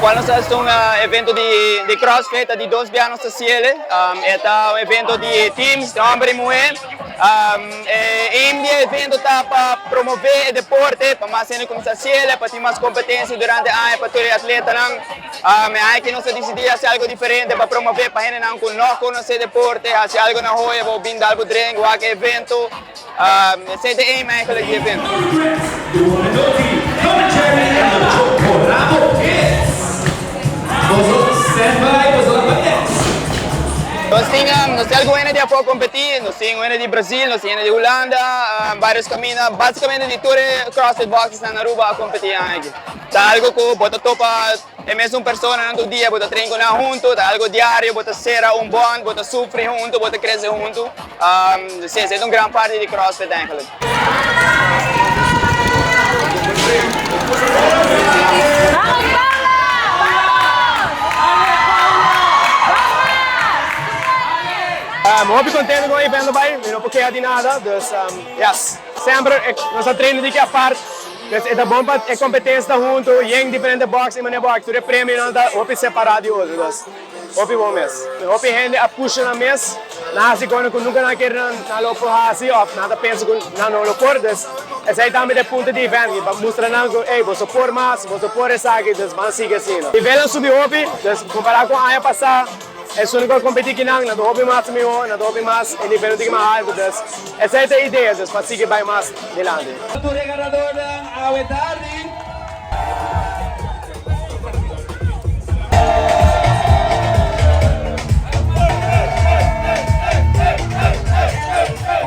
Igual nós estamos evento de Crossfit de 2 anos da Ciele. É evento de teams, de homem e mulher. Aim do evento está para promover o deporte, para mais gente como a Ciele, para ter mais competência durante a ano, para ter Atletanan. Aí que nós decidimos fazer algo diferente para promover, para gente que não conhece o deporte, fazer algo na rua, para vir dar o treino, o evento. Esse é o aim do evento. Nós temos alguém de apoio competir, nós temos alguém de Brasil, nós temos de Holanda, vários caminhos, basicamente de todo o CrossFit box na Aruba a competir aqui. Tá algo que bota topa, é mesmo pessoa no dia, bota treino junto, tá algo diário, bota ser bom, bota sofrer junto, bota crescer junto. Sim, é uma grande parte de CrossFit actually. Muito contente com o evento, não porque é de nada, sempre nós treinamos de que a parte, é bom para a competência junto, em diferentes boxes, em maneira box, tudo prêmio não está separado de outros, bom mesmo. Gente a puxa na mesa, na haci quando nunca não quer na lopo haci, nada pensa na não lopo, esse aí também é ponto de evento, para mostrar que, ei, você pôr mais, você pôr essa aqui, vamos seguir assim. O nível subiu, comparar com a ano passada. É só que competir aqui na dobe maximo, na dobe mais, e nível de mais alto. Essa é a ideia, para seguir bem mais adiante.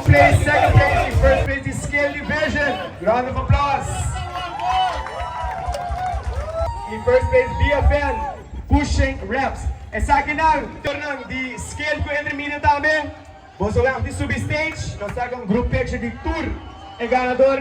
Place, second place, and first place in scale division. Round of applause. In first place, BFN, pushing reps. Essa aqui não, tornando de scale que entre mim também. Vamos olhar de substage, nós temos um grupo de tour. E ganador